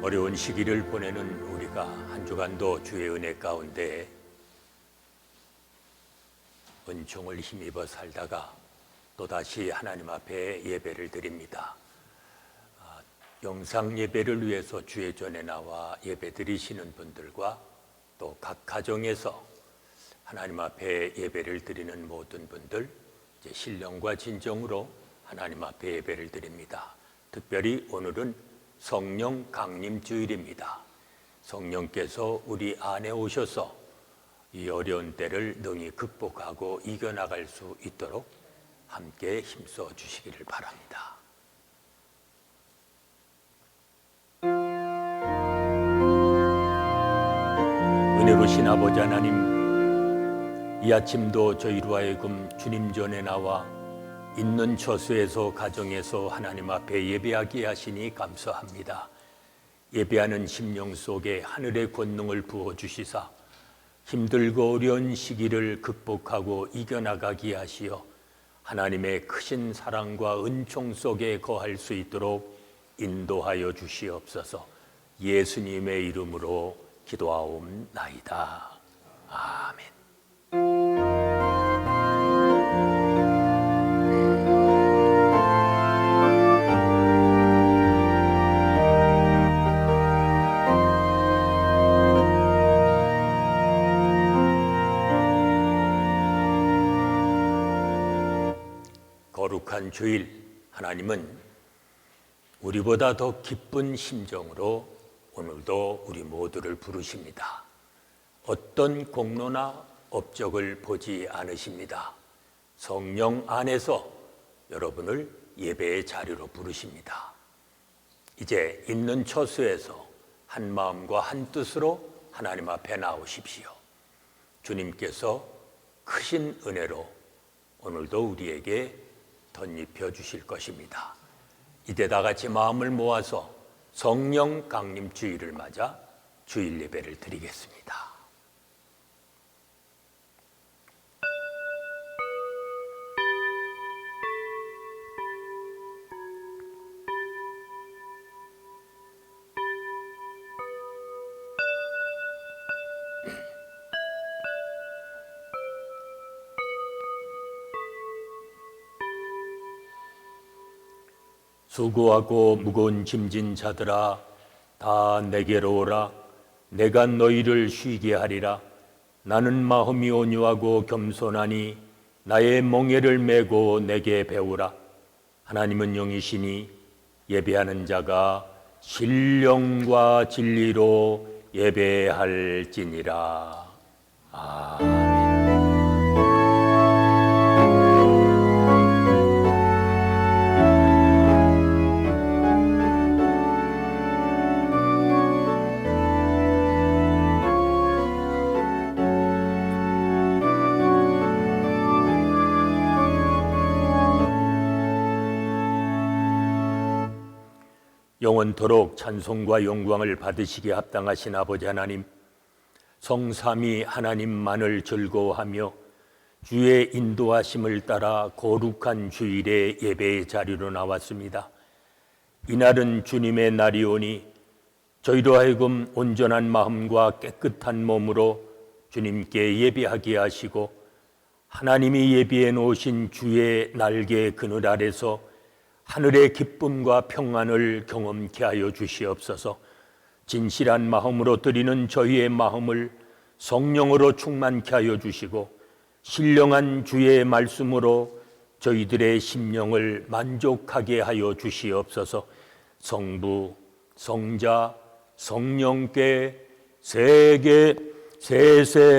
어려운 시기를 보내는 우리가 한 주간도 주의 은혜 가운데 은총을 힘입어 살다가 또다시 하나님 앞에 예배를 드립니다. 영상 예배를 위해서 주의 전에 나와 예배 드리시는 분들과 또 각 가정에서 하나님 앞에 예배를 드리는 모든 분들, 이제 신령과 진정으로 하나님 앞에 예배를 드립니다. 특별히 오늘은 성령 강림 주일입니다. 성령께서 우리 안에 오셔서 이 어려운 때를 능히 극복하고 이겨나갈 수 있도록 함께 힘써 주시기를 바랍니다. 은혜로신 아버지 하나님, 이 아침도 저희로 하여금 주님 전에 나와 있는 처소에서 가정에서 하나님 앞에 예배하게 하시니 감사합니다. 예배하는 심령 속에 하늘의 권능을 부어주시사 힘들고 어려운 시기를 극복하고 이겨나가게 하시어 하나님의 크신 사랑과 은총 속에 거할 수 있도록 인도하여 주시옵소서. 예수님의 이름으로 기도하옵나이다. 아멘. 거룩한 주일, 하나님은 우리보다 더 기쁜 심정으로 오늘도 우리 모두를 부르십니다. 어떤 공로나 업적을 보지 않으십니다. 성령 안에서 여러분을 예배의 자리로 부르십니다. 이제 있는 처소에서 한 마음과 한 뜻으로 하나님 앞에 나오십시오. 주님께서 크신 은혜로 오늘도 우리에게 덧입혀 주실 것입니다. 이제 다 같이 마음을 모아서 성령 강림 주일을 맞아 주일 예배를 드리겠습니다. 수고하고 무거운 짐진 자들아, 다 내게로 오라. 내가 너희를 쉬게 하리라. 나는 마음이 온유하고 겸손하니 나의 멍에를 메고 내게 배우라. 하나님은 영이시니 예배하는 자가 신령과 진리로 예배할지니라. 아멘. 영원토록 찬송과 영광을 받으시기에 합당하신 아버지 하나님, 성삼위 하나님만을 즐거워하며 주의 인도하심을 따라 거룩한 주일의 예배의 자리로 나왔습니다. 이날은 주님의 날이오니 저희로 하여금 온전한 마음과 깨끗한 몸으로 주님께 예배하게 하시고 하나님이 예비해 놓으신 주의 날개 그늘 아래서 하늘의 기쁨과 평안을 경험케 하여 주시옵소서. 진실한 마음으로 드리는 저희의 마음을 성령으로 충만케 하여 주시고 신령한 주의 말씀으로 저희들의 심령을 만족하게 하여 주시옵소서. 성부, 성자, 성령께 세세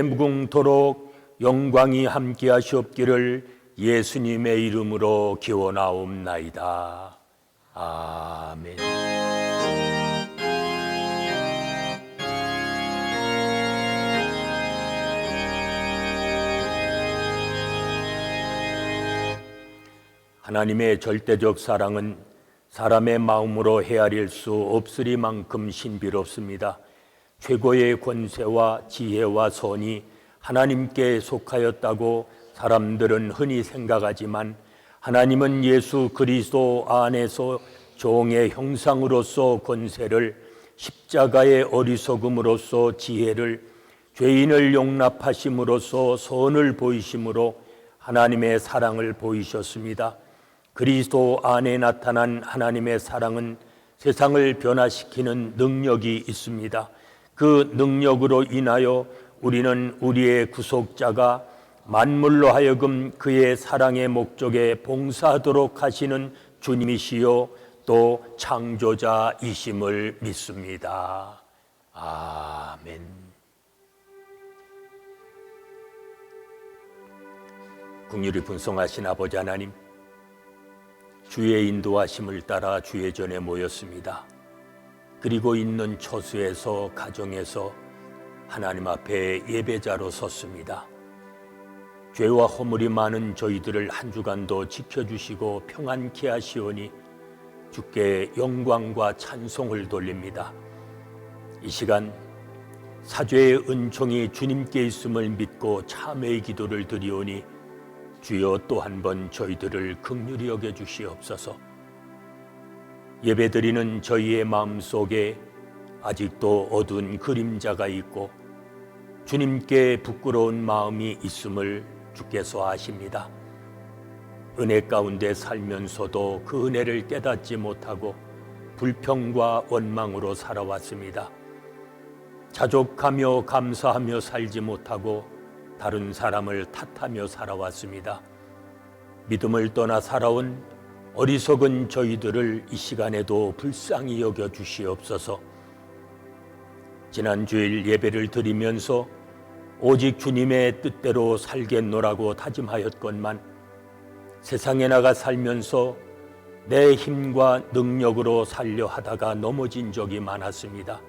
무궁토록 영광이 함께 하시옵기를 예수님의 이름으로 기원하옵나이다. 아멘. 하나님의 절대적 사랑은 사람의 마음으로 헤아릴 수 없으리만큼 신비롭습니다. 최고의 권세와 지혜와 선이 하나님께 속하였다고 사람들은 흔히 생각하지만 하나님은 예수 그리스도 안에서 종의 형상으로서 권세를 십자가의 어리석음으로써 지혜를, 죄인을 용납하심으로써 선을 보이심으로 하나님의 사랑을 보이셨습니다. 그리스도 안에 나타난 하나님의 사랑은 세상을 변화시키는 능력이 있습니다. 그 능력으로 인하여 우리는 우리의 구속자가 만물로 하여금 그의 사랑의 목적에 봉사하도록 하시는 주님이시요 또 창조자이심을 믿습니다. 아멘. 긍휼히 분성하신 아버지 하나님, 주의 인도하심을 따라 주의 전에 모였습니다. 그리고 있는 처소에서, 가정에서 하나님 앞에 예배자로 섰습니다. 죄와 허물이 많은 저희들을 한 주간도 지켜주시고 평안케 하시오니 주께 영광과 찬송을 돌립니다. 이 시간 사죄의 은총이 주님께 있음을 믿고 참회의 기도를 드리오니 주여 또 한 번 저희들을 긍휼히 여겨 주시옵소서. 예배드리는 저희의 마음속에 아직도 어두운 그림자가 있고 주님께 부끄러운 마음이 있음을 주께서 아십니다. 은혜 가운데 살면서도 그 은혜를 깨닫지 못하고 불평과 원망으로 살아왔습니다. 자족하며 감사하며 살지 못하고 다른 사람을 탓하며 살아왔습니다. 믿음을 떠나 살아온 어리석은 저희들을 이 시간에도 불쌍히 여겨 주시옵소서. 지난 주일 예배를 드리면서 오직 주님의 뜻대로 살겠노라고 다짐하였건만 세상에 나가 살면서 내 힘과 능력으로 살려 하다가 넘어진 적이 많았습니다.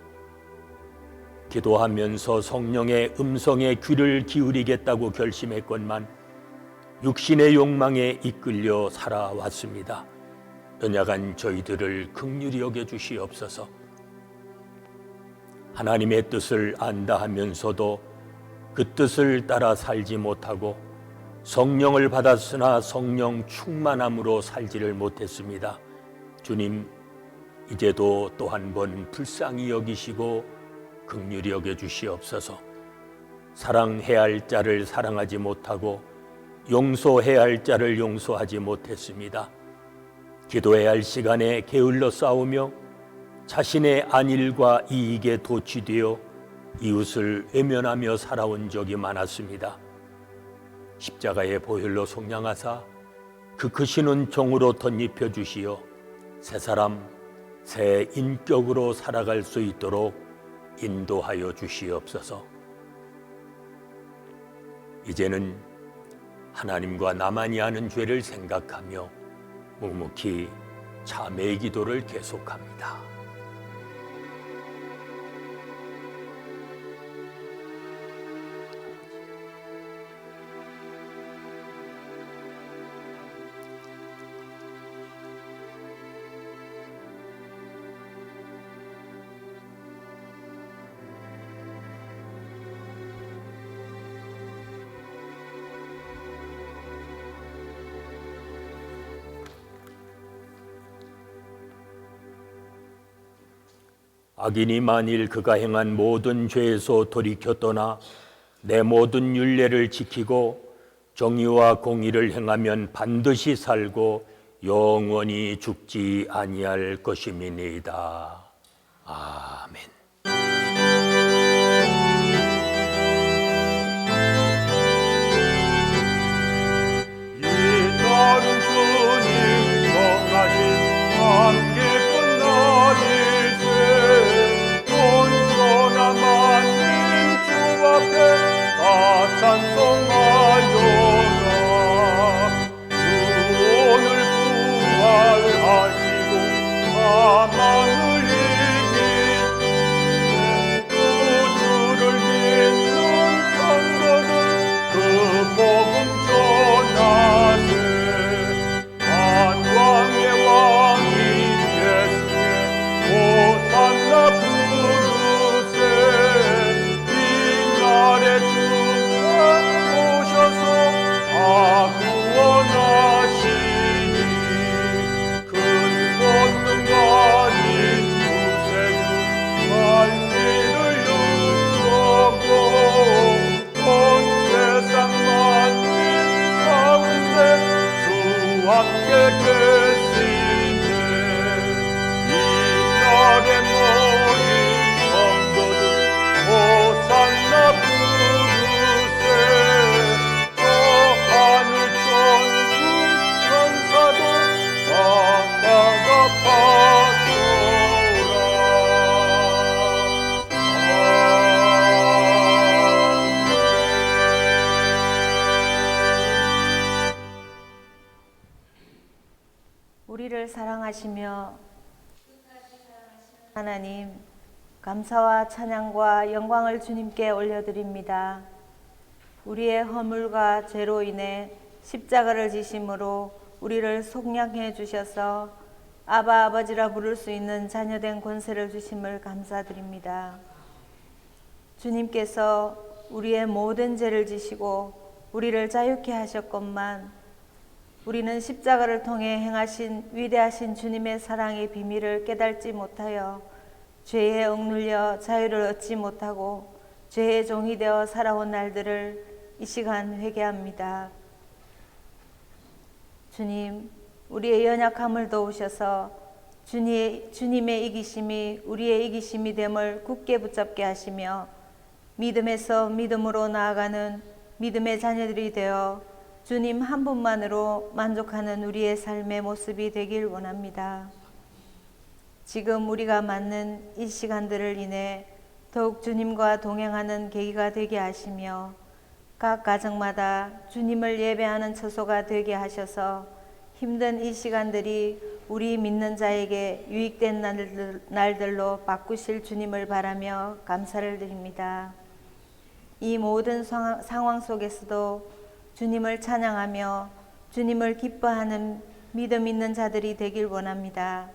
기도하면서 성령의 음성에 귀를 기울이겠다고 결심했건만 육신의 욕망에 이끌려 살아왔습니다. 연약한 저희들을 긍휼히 여겨 주시옵소서. 하나님의 뜻을 안다 하면서도 그 뜻을 따라 살지 못하고 성령을 받았으나 성령 충만함으로 살지를 못했습니다. 주님, 이제도 또 한 번 불쌍히 여기시고 긍휼히 여겨 주시옵소서. 사랑해야 할 자를 사랑하지 못하고 용서해야 할 자를 용서하지 못했습니다. 기도해야 할 시간에 게을러 싸우며 자신의 안일과 이익에 도취되어 이웃을 외면하며 살아온 적이 많았습니다. 십자가의 보혈로 속량하사 그 크신 은총으로 덧입혀 주시어 새 사람, 새 인격으로 살아갈 수 있도록 인도하여 주시옵소서. 이제는 하나님과 나만이 아는 죄를 생각하며 묵묵히 참회의 기도를 계속합니다. 악인이 만일 그가 행한 모든 죄에서 돌이켜 떠나 내 모든 율례를 지키고 정의와 공의를 행하면 반드시 살고 영원히 죽지 아니할 것임이니이다. 아멘. 이 다른 주님 정하신 함께 끝나니 찬송하여라. 주 오늘 부활하시고 사망을 이긴 우리를 사랑하시며 하나님, 감사와 찬양과 영광을 주님께 올려드립니다. 우리의 허물과 죄로 인해 십자가를 지심으로 우리를 속량해 주셔서 아바 아버지라 부를 수 있는 자녀된 권세를 주심을 감사드립니다. 주님께서 우리의 모든 죄를 지시고 우리를 자유케 하셨건만 우리는 십자가를 통해 행하신 위대하신 주님의 사랑의 비밀을 깨닫지 못하여 죄에 억눌려 자유를 얻지 못하고 죄의 종이 되어 살아온 날들을 이 시간 회개합니다. 주님, 우리의 연약함을 도우셔서 주님의 이기심이 우리의 이기심이 됨을 굳게 붙잡게 하시며 믿음에서 믿음으로 나아가는 믿음의 자녀들이 되어 주님 한 분만으로 만족하는 우리의 삶의 모습이 되길 원합니다. 지금 우리가 맞는 이 시간들을 인해 더욱 주님과 동행하는 계기가 되게 하시며 각 가정마다 주님을 예배하는 처소가 되게 하셔서 힘든 이 시간들이 우리 믿는 자에게 유익된 날들로 바꾸실 주님을 바라며 감사를 드립니다. 이 모든 상황 속에서도 주님을 찬양하며 주님을 기뻐하는 믿음 있는 자들이 되길 원합니다.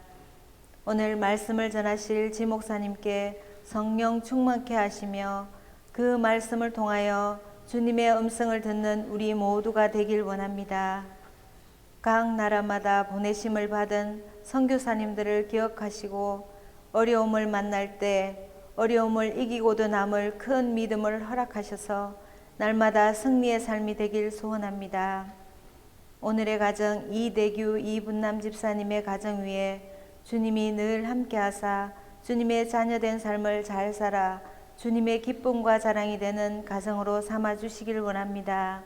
오늘 말씀을 전하실 지 목사님께 성령 충만케 하시며 그 말씀을 통하여 주님의 음성을 듣는 우리 모두가 되길 원합니다. 각 나라마다 보내심을 받은 선교사님들을 기억하시고 어려움을 만날 때 어려움을 이기고도 남을 큰 믿음을 허락하셔서 날마다 승리의 삶이 되길 소원합니다. 오늘의 가정 이대규 이분남 집사님의 가정 위에 주님이 늘 함께하사 주님의 자녀된 삶을 잘 살아 주님의 기쁨과 자랑이 되는 가정으로 삼아주시길 원합니다.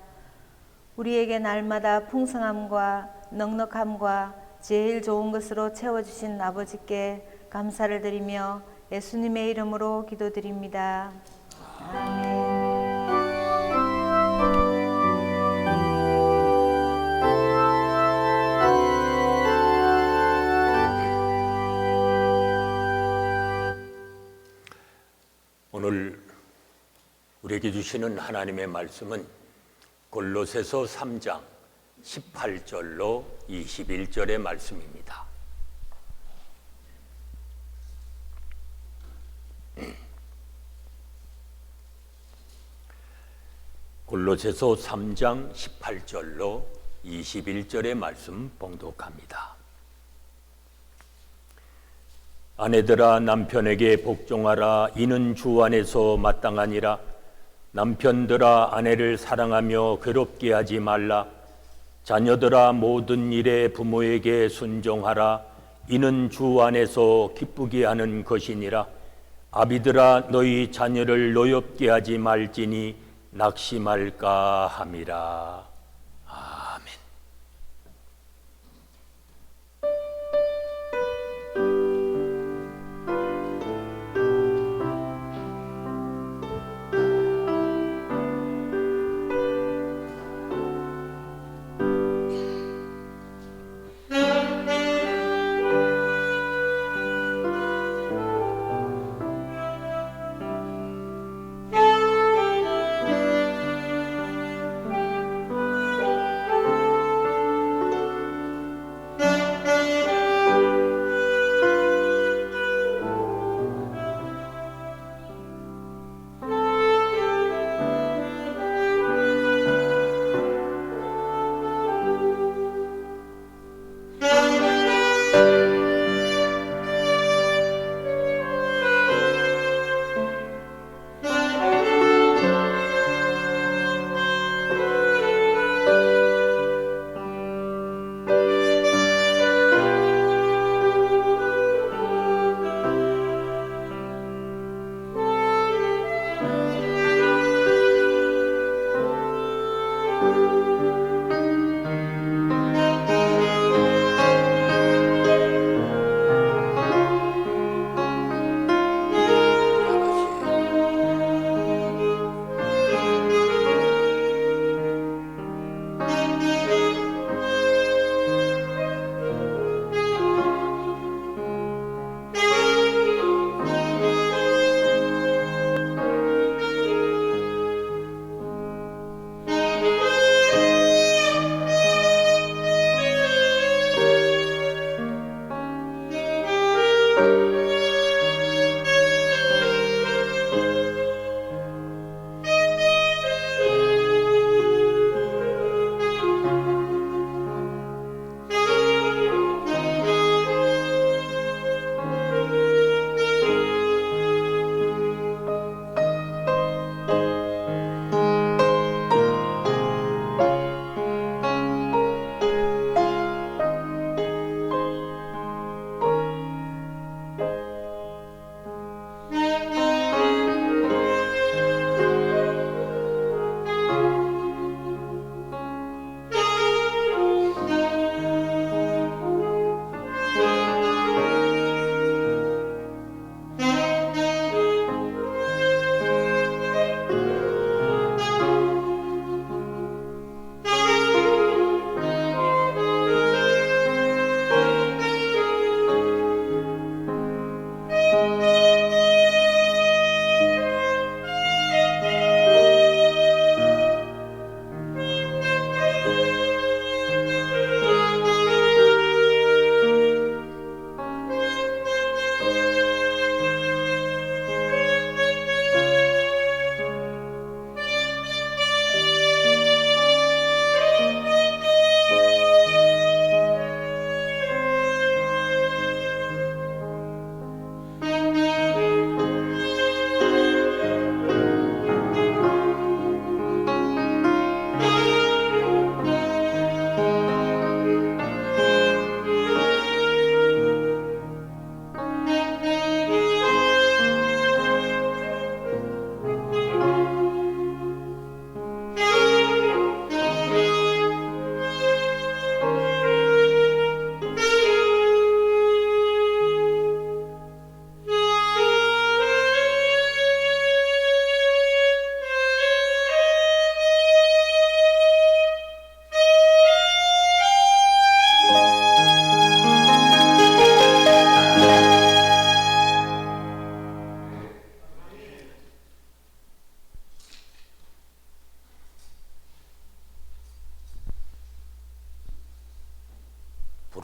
우리에게 날마다 풍성함과 넉넉함과 제일 좋은 것으로 채워주신 아버지께 감사를 드리며 예수님의 이름으로 기도드립니다. 아멘. 오늘 우리에게 주시는 하나님의 말씀은 골로새서 3장 18절로 21절의 말씀입니다. 골로새서 3장 18절로 21절의 말씀 봉독합니다. 아내들아 남편에게 복종하라. 이는 주 안에서 마땅하니라. 남편들아 아내를 사랑하며 괴롭게 하지 말라. 자녀들아 모든 일에 부모에게 순종하라. 이는 주 안에서 기쁘게 하는 것이니라. 아비들아 너희 자녀를 노엽게 하지 말지니 낙심할까 함이라. 아멘.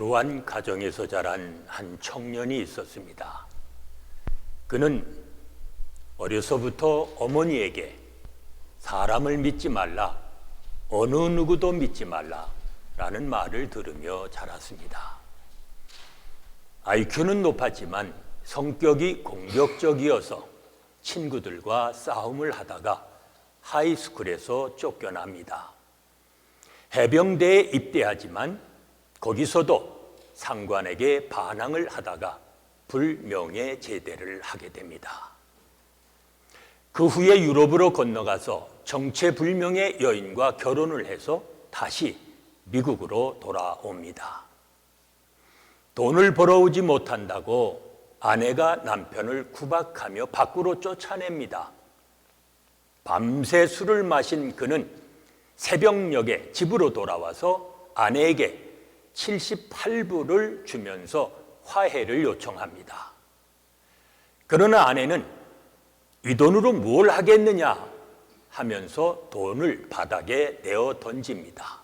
불우한 가정에서 자란 한 청년이 있었습니다. 그는 어려서부터 어머니에게 사람을 믿지 말라, 어느 누구도 믿지 말라라는 말을 들으며 자랐습니다. IQ는 높았지만 성격이 공격적이어서 친구들과 싸움을 하다가 하이스쿨에서 쫓겨납니다. 해병대에 입대하지만 거기서도 상관에게 반항을 하다가 불명예 제대를 하게 됩니다. 그 후에 유럽으로 건너가서 정체불명의 여인과 결혼을 해서 다시 미국으로 돌아옵니다. 돈을 벌어오지 못한다고 아내가 남편을 구박하며 밖으로 쫓아냅니다. 밤새 술을 마신 그는 새벽녘에 집으로 돌아와서 아내에게 78불을 주면서 화해를 요청합니다. 그러나 아내는 이 돈으로 뭘 하겠느냐 하면서 돈을 바닥에 내어 던집니다.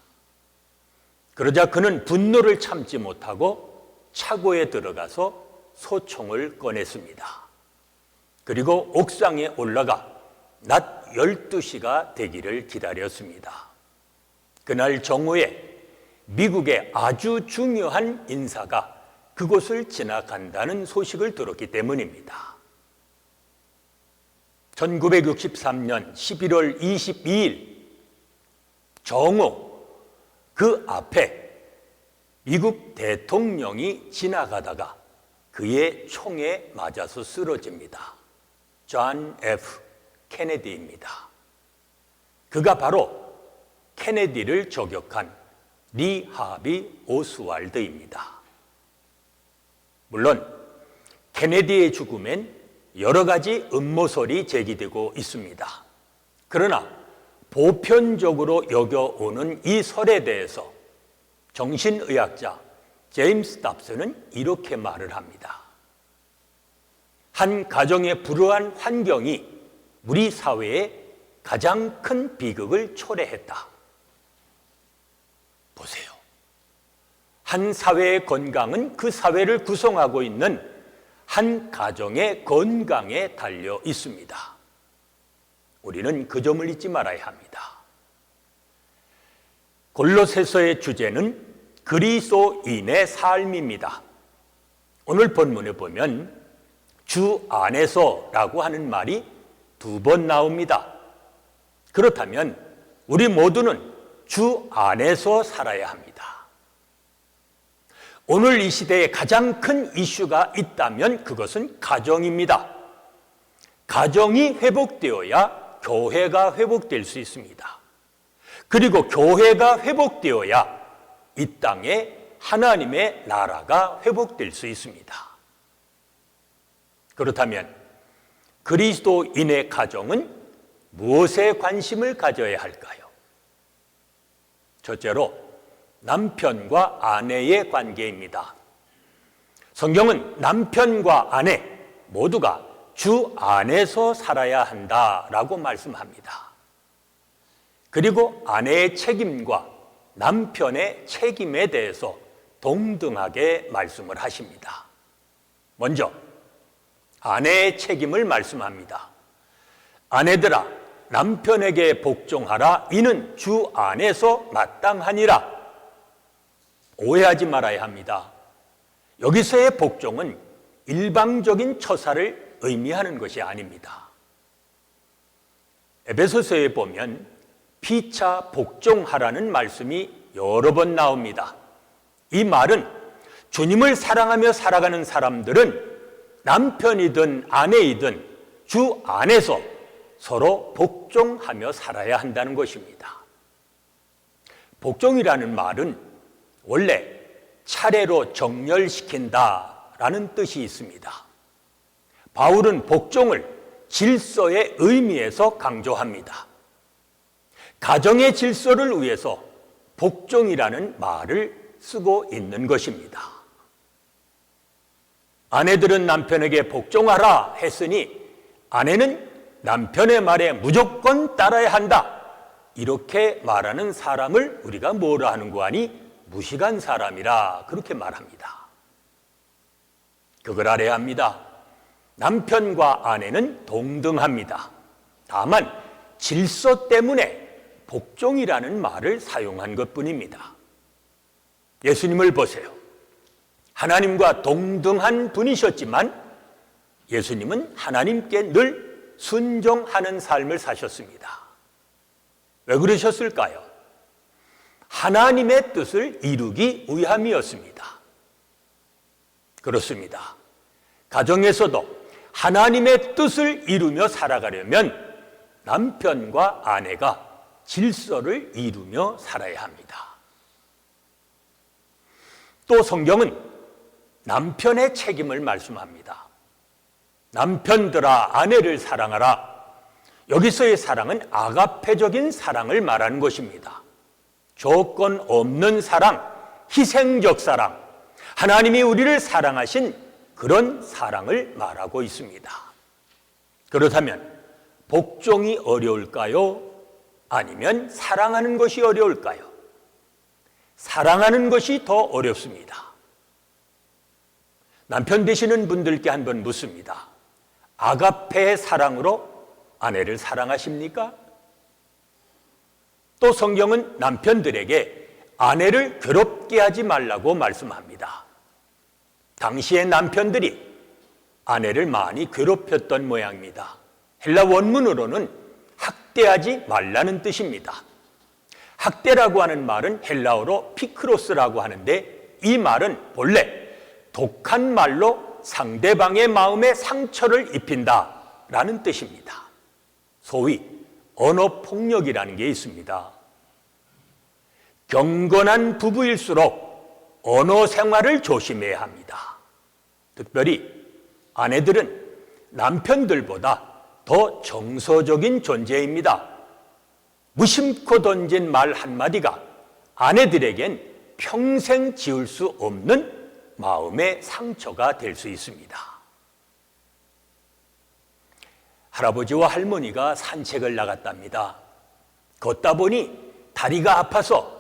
그러자 그는 분노를 참지 못하고 차고에 들어가서 소총을 꺼냈습니다. 그리고 옥상에 올라가 낮 12시가 되기를 기다렸습니다. 그날 정오에 미국의 아주 중요한 인사가 그곳을 지나간다는 소식을 들었기 때문입니다. 1963년 11월 22일 정오 그 앞에 미국 대통령이 지나가다가 그의 총에 맞아서 쓰러집니다. 존 F. 케네디입니다. 그가 바로 케네디를 저격한 리 하비 오스왈드입니다. 물론 케네디의 죽음엔 여러 가지 음모설이 제기되고 있습니다. 그러나 보편적으로 여겨오는 이 설에 대해서 정신의학자 제임스 답슨은 이렇게 말을 합니다. 한 가정의 불우한 환경이 우리 사회에 가장 큰 비극을 초래했다. 보세요. 한 사회의 건강은 그 사회를 구성하고 있는 한 가정의 건강에 달려 있습니다. 우리는 그 점을 잊지 말아야 합니다. 골로새서의 주제는 그리스도인의 삶입니다. 오늘 본문에 보면 주 안에서라고 하는 말이 2번 나옵니다. 그렇다면 우리 모두는 주 안에서 살아야 합니다. 오늘 이 시대에 가장 큰 이슈가 있다면 그것은 가정입니다. 가정이 회복되어야 교회가 회복될 수 있습니다. 그리고 교회가 회복되어야 이 땅에 하나님의 나라가 회복될 수 있습니다. 그렇다면 그리스도인의 가정은 무엇에 관심을 가져야 할까요? 첫째로 남편과 아내의 관계입니다. 성경은 남편과 아내 모두가 주 안에서 살아야 한다라고 말씀합니다. 그리고 아내의 책임과 남편의 책임에 대해서 동등하게 말씀을 하십니다. 먼저 아내의 책임을 말씀합니다. 아내들아, 남편에게 복종하라. 이는 주 안에서 마땅하니라. 오해하지 말아야 합니다. 여기서의 복종은 일방적인 처사를 의미하는 것이 아닙니다. 에베소서에 보면 피차 복종하라는 말씀이 여러 번 나옵니다. 이 말은 주님을 사랑하며 살아가는 사람들은 남편이든 아내이든 주 안에서 서로 복종하며 살아야 한다는 것입니다. 복종이라는 말은 원래 차례로 정렬시킨다라는 뜻이 있습니다. 바울은 복종을 질서의 의미에서 강조합니다. 가정의 질서를 위해서 복종이라는 말을 쓰고 있는 것입니다. 아내들은 남편에게 복종하라 했으니 아내는 남편의 말에 무조건 따라야 한다. 이렇게 말하는 사람을 우리가 뭐라 하는 거 아니? 무식한 사람이라 그렇게 말합니다. 그걸 알아야 합니다. 남편과 아내는 동등합니다. 다만 질서 때문에 복종이라는 말을 사용한 것뿐입니다. 예수님을 보세요. 하나님과 동등한 분이셨지만 예수님은 하나님께 늘 순종하는 삶을 사셨습니다. 왜 그러셨을까요? 하나님의 뜻을 이루기 위함이었습니다. 그렇습니다. 가정에서도 하나님의 뜻을 이루며 살아가려면 남편과 아내가 질서를 이루며 살아야 합니다. 또 성경은 남편의 책임을 말씀합니다. 남편들아 아내를 사랑하라. 여기서의 사랑은 아가페적인 사랑을 말하는 것입니다. 조건 없는 사랑, 희생적 사랑, 하나님이 우리를 사랑하신 그런 사랑을 말하고 있습니다. 그렇다면 복종이 어려울까요? 아니면 사랑하는 것이 어려울까요? 사랑하는 것이 더 어렵습니다. 남편 되시는 분들께 한번 묻습니다. 아가페의 사랑으로 아내를 사랑하십니까? 또 성경은 남편들에게 아내를 괴롭게 하지 말라고 말씀합니다. 당시의 남편들이 아내를 많이 괴롭혔던 모양입니다. 헬라 원문으로는 학대하지 말라는 뜻입니다. 학대라고 하는 말은 헬라어로 피크로스라고 하는데 이 말은 본래 독한 말로 상대방의 마음에 상처를 입힌다라는 뜻입니다. 소위 언어폭력이라는 게 있습니다. 경건한 부부일수록 언어 생활을 조심해야 합니다. 특별히 아내들은 남편들보다 더 정서적인 존재입니다. 무심코 던진 말 한마디가 아내들에겐 평생 지울 수 없는 마음의 상처가 될 수 있습니다. 할아버지와 할머니가 산책을 나갔답니다. 걷다 보니 다리가 아파서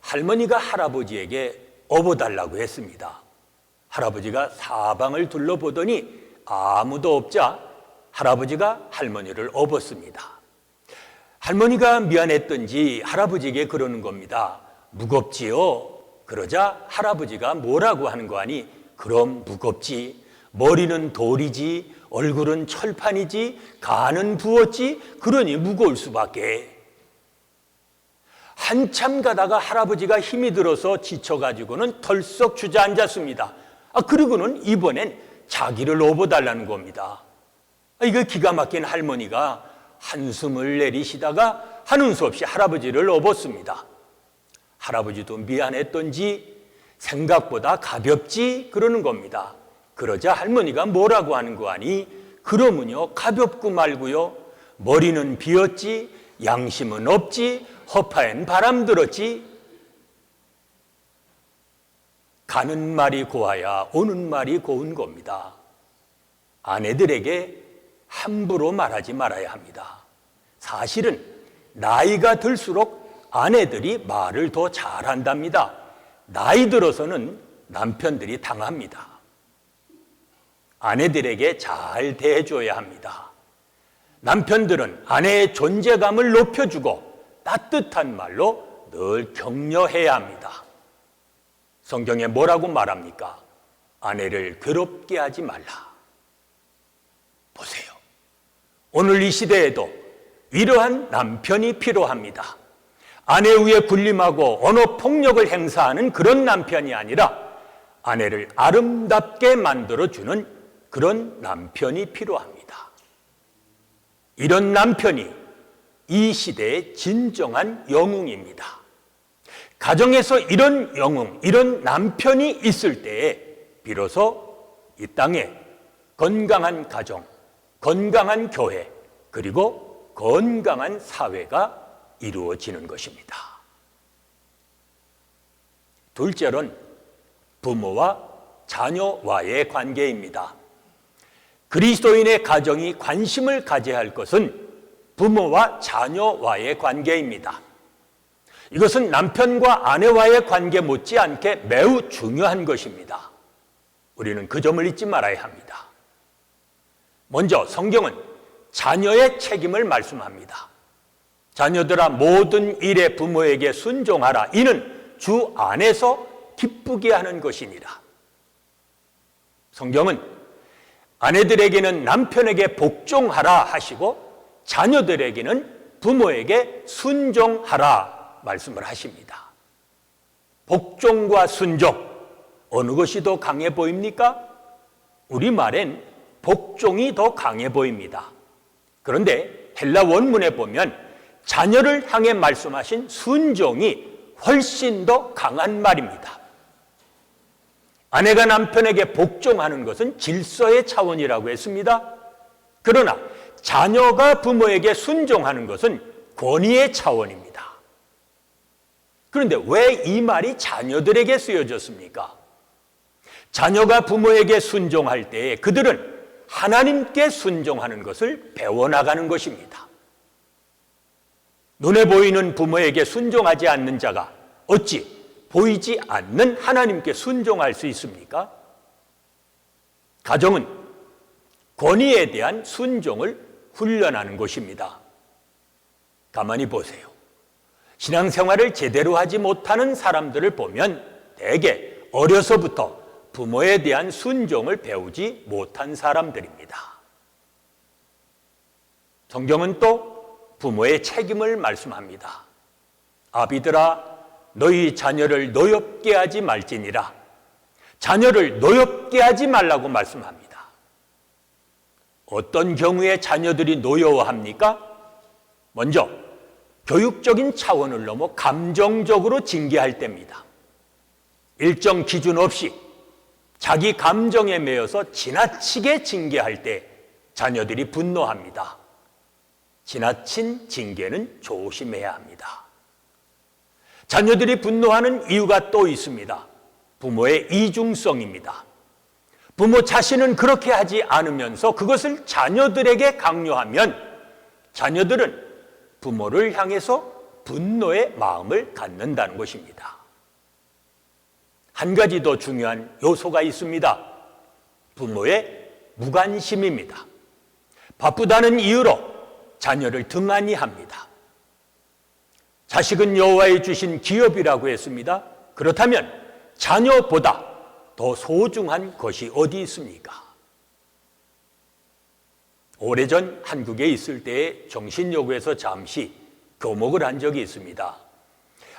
할머니가 할아버지에게 업어달라고 했습니다. 할아버지가 사방을 둘러보더니 아무도 없자 할아버지가 할머니를 업었습니다. 할머니가 미안했던지 할아버지에게 그러는 겁니다. 무겁지요? 그러자 할아버지가 뭐라고 하는 거 아니? 그럼 무겁지. 머리는 돌이지, 얼굴은 철판이지, 간은 부었지, 그러니 무거울 수밖에. 한참 가다가 할아버지가 힘이 들어서 지쳐가지고는 털썩 주저앉았습니다. 그리고는 이번엔 자기를 업어달라는 겁니다. 이거 기가 막힌 할머니가 한숨을 내리시다가 하는 수 없이 할아버지를 업었습니다. 할아버지도 미안했던지 생각보다 가볍지 그러는 겁니다. 그러자 할머니가 뭐라고 하는 거 아니? 그러면요 가볍고 말고요. 머리는 비었지, 양심은 없지, 허파엔 바람 들었지. 가는 말이 고와야 오는 말이 고운 겁니다. 아내들에게 함부로 말하지 말아야 합니다. 사실은 나이가 들수록 아내들이 말을 더 잘한답니다. 나이 들어서는 남편들이 당합니다. 아내들에게 잘 대해줘야 합니다. 남편들은 아내의 존재감을 높여주고 따뜻한 말로 늘 격려해야 합니다. 성경에 뭐라고 말합니까? 아내를 괴롭게 하지 말라. 보세요. 오늘 이 시대에도 이러한 남편이 필요합니다. 아내 위에 군림하고 언어 폭력을 행사하는 그런 남편이 아니라 아내를 아름답게 만들어주는 그런 남편이 필요합니다. 이런 남편이 이 시대의 진정한 영웅입니다. 가정에서 이런 영웅, 이런 남편이 있을 때에 비로소 이 땅에 건강한 가정, 건강한 교회, 그리고 건강한 사회가 이루어지는 것입니다. 둘째로는 부모와 자녀와의 관계입니다. 그리스도인의 가정이 관심을 가져야 할 것은 부모와 자녀와의 관계입니다. 이것은 남편과 아내와의 관계 못지않게 매우 중요한 것입니다. 우리는 그 점을 잊지 말아야 합니다. 먼저 성경은 자녀의 책임을 말씀합니다. 자녀들아 모든 일에 부모에게 순종하라. 이는 주 안에서 기쁘게 하는 것이니라. 성경은 아내들에게는 남편에게 복종하라 하시고 자녀들에게는 부모에게 순종하라 말씀을 하십니다. 복종과 순종, 어느 것이 더 강해 보입니까? 우리말엔 복종이 더 강해 보입니다. 그런데 헬라 원문에 보면 자녀를 향해 말씀하신 순종이 훨씬 더 강한 말입니다. 아내가 남편에게 복종하는 것은 질서의 차원이라고 했습니다. 그러나 자녀가 부모에게 순종하는 것은 권위의 차원입니다. 그런데 왜 이 말이 자녀들에게 쓰여졌습니까? 자녀가 부모에게 순종할 때에 그들은 하나님께 순종하는 것을 배워나가는 것입니다. 눈에 보이는 부모에게 순종하지 않는 자가 어찌 보이지 않는 하나님께 순종할 수 있습니까? 가정은 권위에 대한 순종을 훈련하는 곳입니다. 가만히 보세요. 신앙생활을 제대로 하지 못하는 사람들을 보면 대개 어려서부터 부모에 대한 순종을 배우지 못한 사람들입니다. 성경은 또 부모의 책임을 말씀합니다. 아비들아 너희 자녀를 노엽게 하지 말지니라. 자녀를 노엽게 하지 말라고 말씀합니다. 어떤 경우에 자녀들이 노여워합니까? 먼저 교육적인 차원을 넘어 감정적으로 징계할 때입니다. 일정 기준 없이 자기 감정에 매여서 지나치게 징계할 때 자녀들이 분노합니다. 지나친 징계는 조심해야 합니다. 자녀들이 분노하는 이유가 또 있습니다. 부모의 이중성입니다. 부모 자신은 그렇게 하지 않으면서 그것을 자녀들에게 강요하면 자녀들은 부모를 향해서 분노의 마음을 갖는다는 것입니다. 한 가지 더 중요한 요소가 있습니다. 부모의 무관심입니다. 바쁘다는 이유로 자녀를 등한히 합니다. 자식은 여호와의 주신 기업이라고 했습니다. 그렇다면 자녀보다 더 소중한 것이 어디 있습니까? 오래전 한국에 있을 때에 정신여고에서 잠시 교목을 한 적이 있습니다.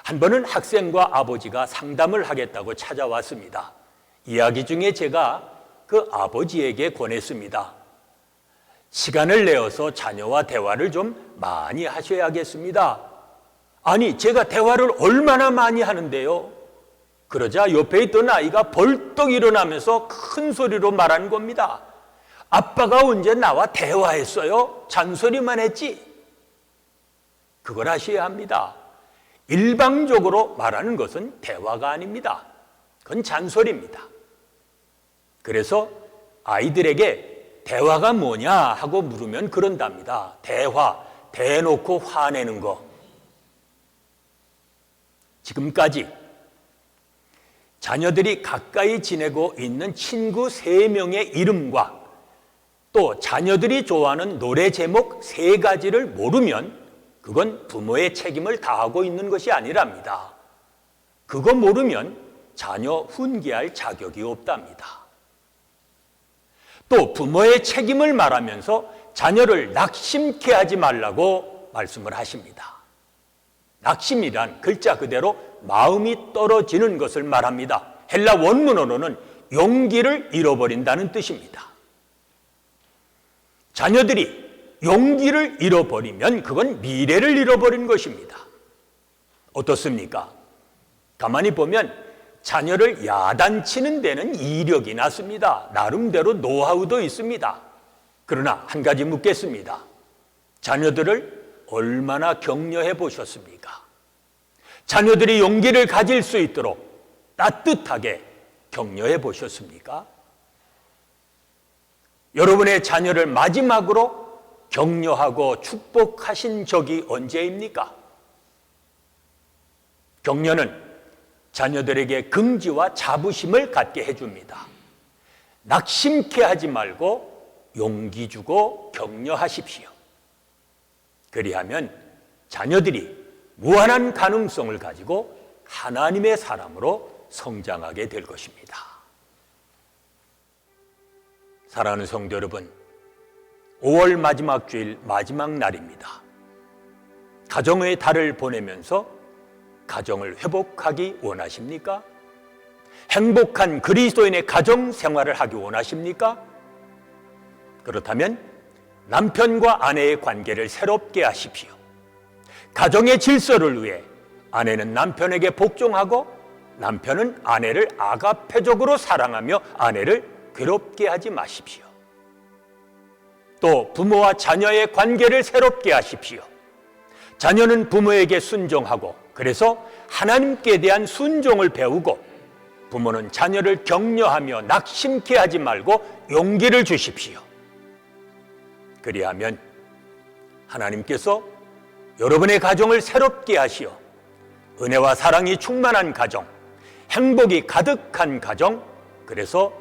한 번은 학생과 아버지가 상담을 하겠다고 찾아왔습니다. 이야기 중에 제가 그 아버지에게 권했습니다. 시간을 내어서 자녀와 대화를 좀 많이 하셔야겠습니다. 아니, 제가 대화를 얼마나 많이 하는데요? 그러자 옆에 있던 아이가 벌떡 일어나면서 큰 소리로 말하는 겁니다. 아빠가 언제 나와 대화했어요? 잔소리만 했지? 그걸 아셔야 합니다. 일방적으로 말하는 것은 대화가 아닙니다. 그건 잔소리입니다. 그래서 아이들에게 대화가 뭐냐 하고 물으면 그런답니다. 대화, 대놓고 화내는 거. 지금까지 자녀들이 가까이 지내고 있는 친구 3명의 이름과 또 자녀들이 좋아하는 노래 제목 3가지를 모르면 그건 부모의 책임을 다하고 있는 것이 아니랍니다. 그거 모르면 자녀 훈계할 자격이 없답니다. 또 부모의 책임을 말하면서 자녀를 낙심케 하지 말라고 말씀을 하십니다. 낙심이란 글자 그대로 마음이 떨어지는 것을 말합니다. 헬라 원문어로는 용기를 잃어버린다는 뜻입니다. 자녀들이 용기를 잃어버리면 그건 미래를 잃어버린 것입니다. 어떻습니까? 가만히 보면 자녀를 야단치는 데는 이력이 났습니다. 나름대로 노하우도 있습니다. 그러나 한 가지 묻겠습니다. 자녀들을 얼마나 격려해 보셨습니까? 자녀들이 용기를 가질 수 있도록 따뜻하게 격려해 보셨습니까? 여러분의 자녀를 마지막으로 격려하고 축복하신 적이 언제입니까? 격려는 자녀들에게 긍지와 자부심을 갖게 해줍니다. 낙심케 하지 말고 용기 주고 격려하십시오. 그리하면 자녀들이 무한한 가능성을 가지고 하나님의 사람으로 성장하게 될 것입니다. 사랑하는 성도 여러분, 5월 마지막 주일 마지막 날입니다. 가정의 달을 보내면서 가정을 회복하기 원하십니까? 행복한 그리스도인의 가정 생활을 하기 원하십니까? 그렇다면 남편과 아내의 관계를 새롭게 하십시오. 가정의 질서를 위해 아내는 남편에게 복종하고 남편은 아내를 아가페적으로 사랑하며 아내를 괴롭게 하지 마십시오. 또 부모와 자녀의 관계를 새롭게 하십시오. 자녀는 부모에게 순종하고 그래서 하나님께 대한 순종을 배우고 부모는 자녀를 격려하며 낙심케 하지 말고 용기를 주십시오. 그리하면 하나님께서 여러분의 가정을 새롭게 하시어 은혜와 사랑이 충만한 가정, 행복이 가득한 가정, 그래서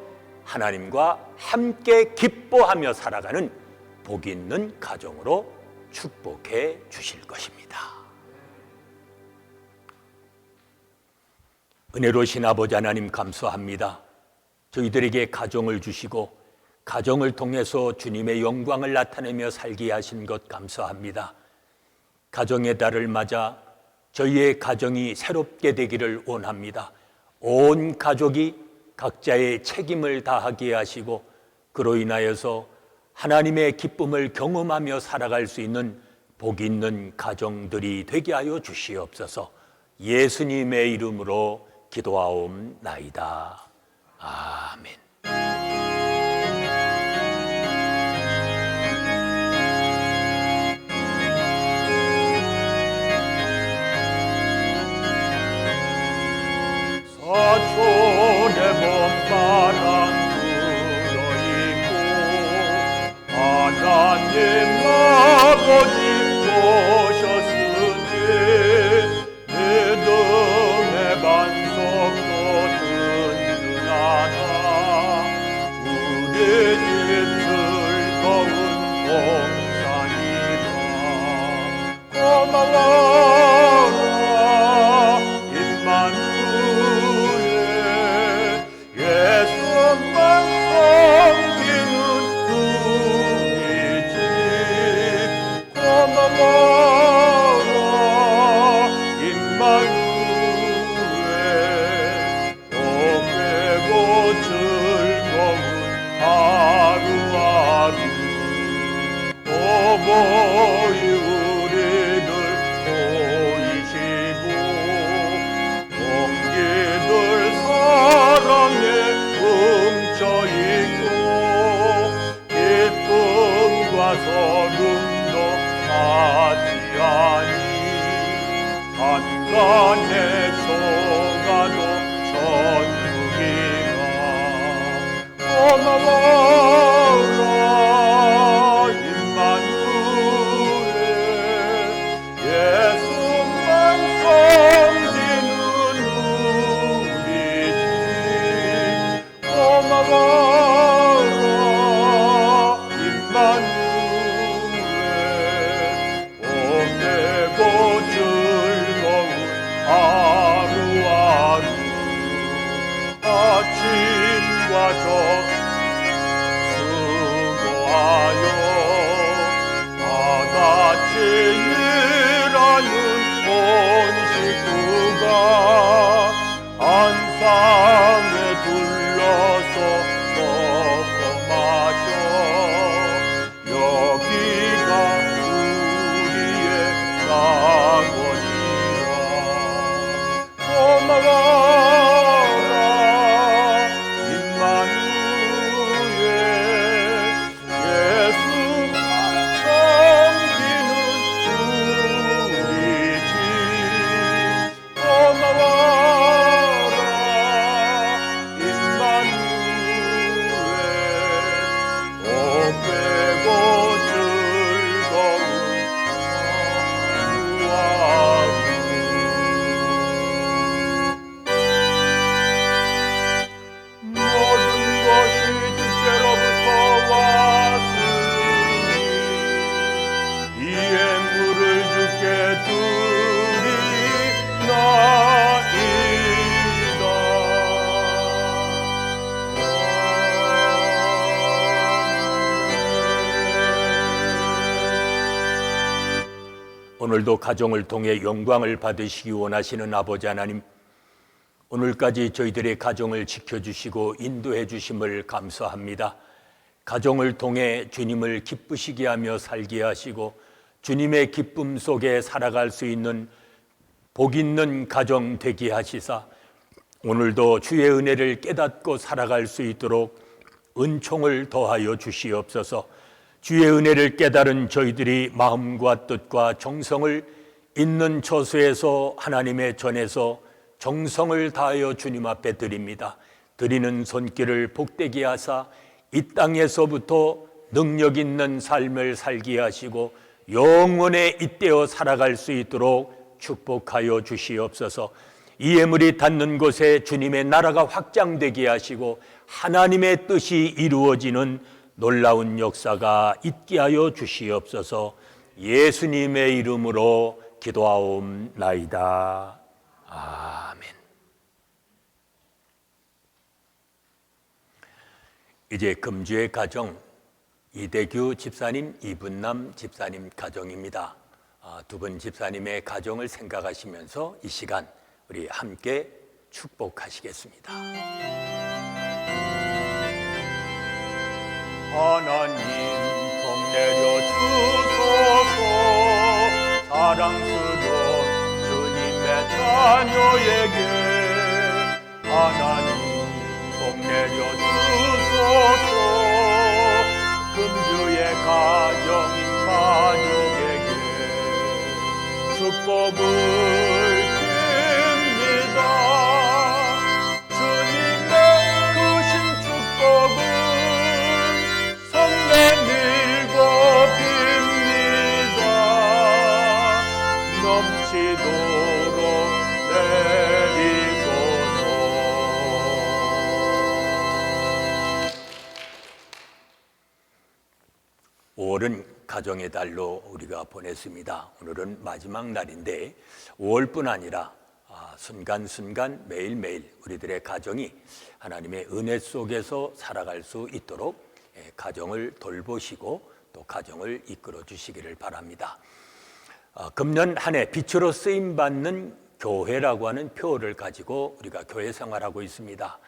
하나님과 함께 기뻐하며 살아가는 복 있는 가정으로 축복해 주실 것입니다. 은혜로우신 아버지 하나님 감사합니다. 저희들에게 가정을 주시고 가정을 통해서 주님의 영광을 나타내며 살게 하신 것 감사합니다. 가정의 달을 맞아 저희의 가정이 새롭게 되기를 원합니다. 온 가족이 각자의 책임을 다하게 하시고 그로 인하여서 하나님의 기쁨을 경험하며 살아갈 수 있는 복 있는 가정들이 되게 하여 주시옵소서. 예수님의 이름으로 기도하옵나이다. 아멘. 사촌의 봄바람 불어있고 하나님 아버지 오셨으니 믿음의 반석도 든든하다. 우리 집 즐거운 동산이다. 고마워라 어버이 우리들 보이시고 동기들 사랑에 뭉쳐있고 기쁨과 소름도 같이 오늘도 가정을 통해 영광을 받으시기 원하시는 아버지 하나님, 오늘까지 저희들의 가정을 지켜주시고 인도해 주심을 감사합니다. 가정을 통해 주님을 기쁘시게 하며 살게 하시고 주님의 기쁨 속에 살아갈 수 있는 복 있는 가정 되게 하시사 오늘도 주의 은혜를 깨닫고 살아갈 수 있도록 은총을 더하여 주시옵소서. 주의 은혜를 깨달은 저희들이 마음과 뜻과 정성을 있는 처소에서 하나님의 전에서 정성을 다하여 주님 앞에 드립니다. 드리는 손길을 복되게 하사 이 땅에서부터 능력 있는 삶을 살게 하시고 영원에 잇대어 살아갈 수 있도록 축복하여 주시옵소서. 이 예물이 닿는 곳에 주님의 나라가 확장되게 하시고 하나님의 뜻이 이루어지는 놀라운 역사가 있게 하여 주시옵소서. 예수님의 이름으로 기도하옵나이다. 아멘. 이제 금주의 가정 이대규 집사님, 이분남 집사님 가정입니다. 두 분 집사님의 가정을 생각하시면서 이 시간 우리 함께 축복하시겠습니다. 하나님 복 내려 주소서. 사랑스러운 주님의 자녀에게 하나님 복 내려 주소서. 금주의 가정인 가족에게 축복을 빕니다. 주님의 크신 축복을 성내 밀고 빕니다. 넘치도록 내리소서. 오월은 가정의 달로 우리가 보냈습니다. 오늘은 마지막 날인데 5월뿐 아니라 순간순간 매일매일 우리들의 가정이 하나님의 은혜 속에서 살아갈 수 있도록 가정을 돌보시고 또 가정을 이끌어 주시기를 바랍니다. 금년 한 해 빛으로 쓰임받는 교회라고 하는 표어를 가지고 우리가 교회 생활하고 있습니다.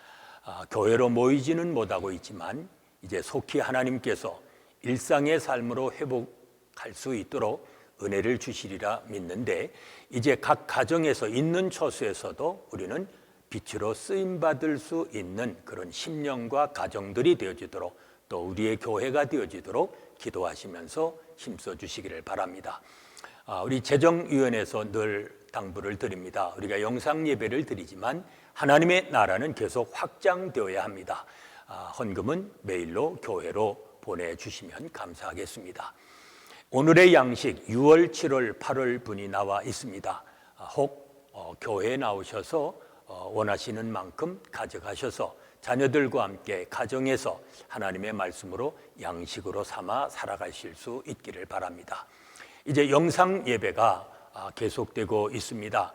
교회로 모이지는 못하고 있지만 이제 속히 하나님께서 일상의 삶으로 회복할 수 있도록 은혜를 주시리라 믿는데 이제 각 가정에서 있는 처소에서도 우리는 빛으로 쓰임받을 수 있는 그런 심령과 가정들이 되어지도록 또 우리의 교회가 되어지도록 기도하시면서 힘써 주시기를 바랍니다. 우리 재정위원회에서 늘 당부를 드립니다. 우리가 영상 예배를 드리지만 하나님의 나라는 계속 확장되어야 합니다. 헌금은 메일로 교회로 보내주시면 감사하겠습니다. 오늘의 양식 6월, 7월, 8월 분이 나와 있습니다. 혹 교회에 나오셔서 원하시는 만큼 가져가셔서 자녀들과 함께 가정에서 하나님의 말씀으로 양식으로 삼아 살아가실 수 있기를 바랍니다. 이제 영상 예배가 계속되고 있습니다.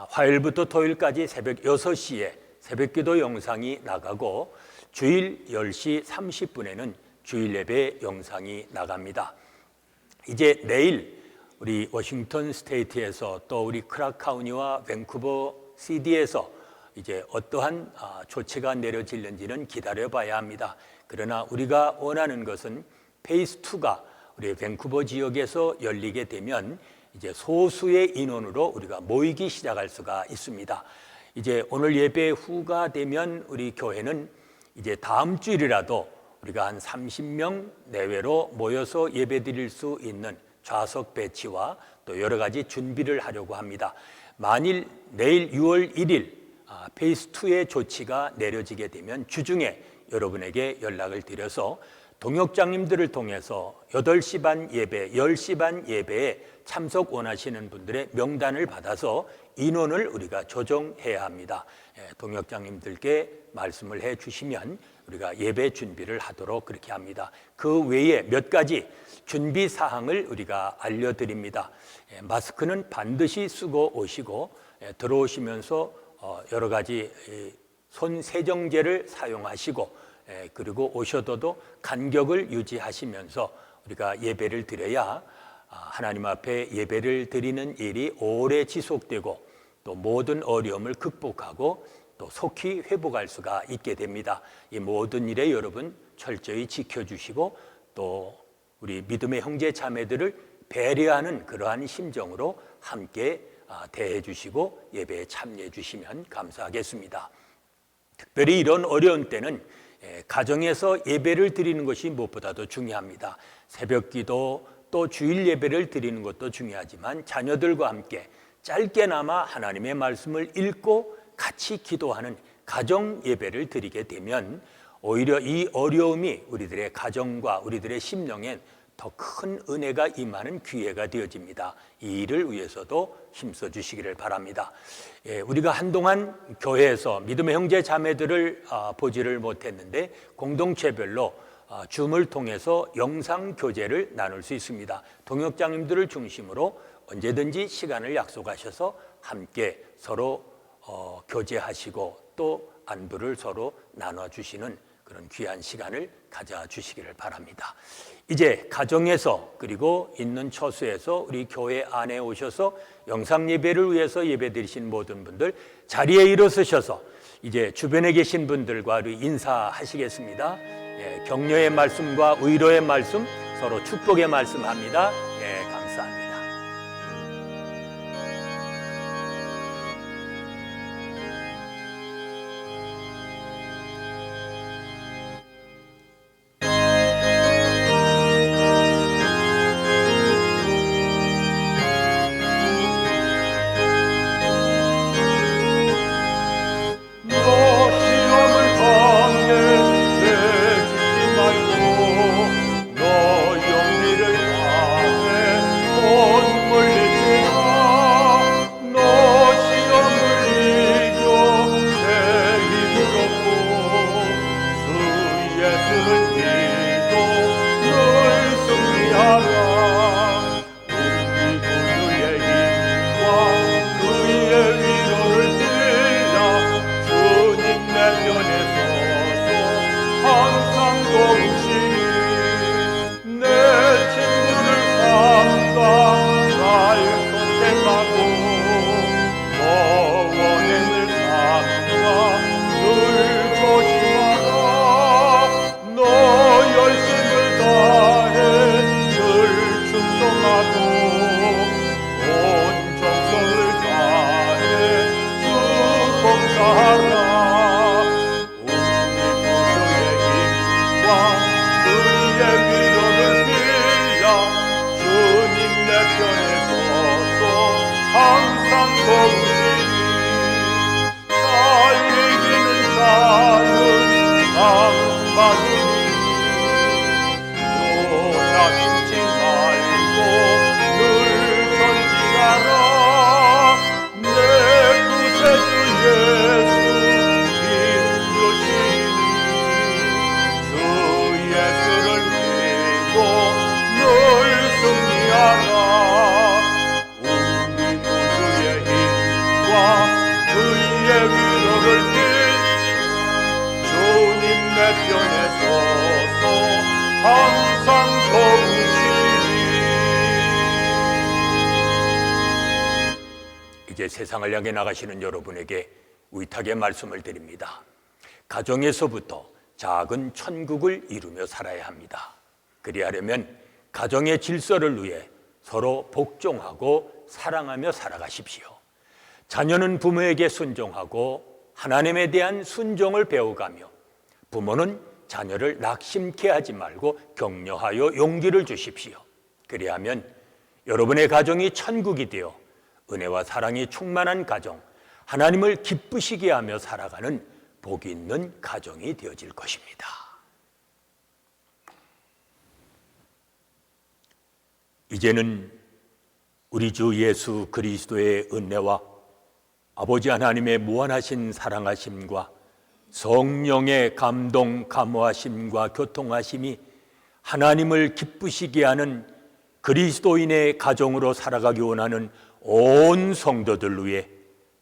화요일부터 토요일까지 새벽 6시에 새벽기도 영상이 나가고 주일 10시 30분에는 주일 예배 영상이 나갑니다. 이제 내일 우리 워싱턴 스테이트에서 또 우리 크라카우니와 밴쿠버 시디에서 이제 어떠한 조치가 내려질는지는 기다려봐야 합니다. 그러나 우리가 원하는 것은 페이스 2가 우리 밴쿠버 지역에서 열리게 되면 이제 소수의 인원으로 우리가 모이기 시작할 수가 있습니다. 이제 오늘 예배 후가 되면 우리 교회는 이제 다음 주일이라도 우리가 한 30명 내외로 모여서 예배드릴 수 있는 좌석 배치와 또 여러 가지 준비를 하려고 합니다. 만일 내일 6월 1일 페이스 2의 조치가 내려지게 되면 주중에 여러분에게 연락을 드려서 동역장님들을 통해서 8시 반 예배, 10시 반 예배에 참석 원하시는 분들의 명단을 받아서 인원을 우리가 조정해야 합니다. 동역장님들께 말씀을 해 주시면 우리가 예배 준비를 하도록 그렇게 합니다. 그 외에 몇 가지 준비 사항을 우리가 알려드립니다. 마스크는 반드시 쓰고 오시고 들어오시면서 여러 가지 손 세정제를 사용하시고 그리고 오셔도 간격을 유지하시면서 우리가 예배를 드려야 하나님 앞에 예배를 드리는 일이 오래 지속되고 또 모든 어려움을 극복하고 또 속히 회복할 수가 있게 됩니다. 이 모든 일에 여러분 철저히 지켜주시고 또 우리 믿음의 형제 자매들을 배려하는 그러한 심정으로 함께 대해 주시고 예배에 참여해 주시면 감사하겠습니다. 특별히 이런 어려운 때는 가정에서 예배를 드리는 것이 무엇보다도 중요합니다. 새벽기도 또 주일 예배를 드리는 것도 중요하지만 자녀들과 함께 짧게나마 하나님의 말씀을 읽고 같이 기도하는 가정 예배를 드리게 되면 오히려 이 어려움이 우리들의 가정과 우리들의 심령엔 더 큰 은혜가 임하는 기회가 되어집니다. 이 일을 위해서도 힘써 주시기를 바랍니다. 우리가 한동안 교회에서 믿음의 형제 자매들을 보지를 못했는데 공동체별로 줌을 통해서 영상 교제를 나눌 수 있습니다. 동역장님들을 중심으로 언제든지 시간을 약속하셔서 함께 서로 교제하시고 또 안부를 서로 나눠주시는 그런 귀한 시간을 가져주시기를 바랍니다. 이제 가정에서 그리고 있는 처소에서 우리 교회 안에 오셔서 영상 예배를 위해서 예배 드리신 모든 분들 자리에 일어서셔서 이제 주변에 계신 분들과 우리 인사하시겠습니다. 격려의 말씀과 위로의 말씀 서로 축복의 말씀합니다. 감사합니다. 이제 세상을 향해 나가시는 여러분에게 위탁의 말씀을 드립니다. 가정에서부터 작은 천국을 이루며 살아야 합니다. 그리하려면 가정의 질서를 위해 서로 복종하고 사랑하며 살아가십시오. 자녀는 부모에게 순종하고 하나님에 대한 순종을 배워가며 부모는 자녀를 낙심케 하지 말고 격려하여 용기를 주십시오. 그리하면 여러분의 가정이 천국이 되어 은혜와 사랑이 충만한 가정, 하나님을 기쁘시게 하며 살아가는 복이 있는 가정이 되어질 것입니다. 이제는 우리 주 예수 그리스도의 은혜와 아버지 하나님의 무한하신 사랑하심과 성령의 감동, 감화하심과 교통하심이 하나님을 기쁘시게 하는 그리스도인의 가정으로 살아가기 원하는 온 성도들 위해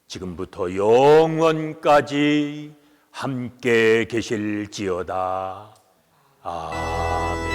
지금부터 영원까지 함께 계실지어다. 아멘.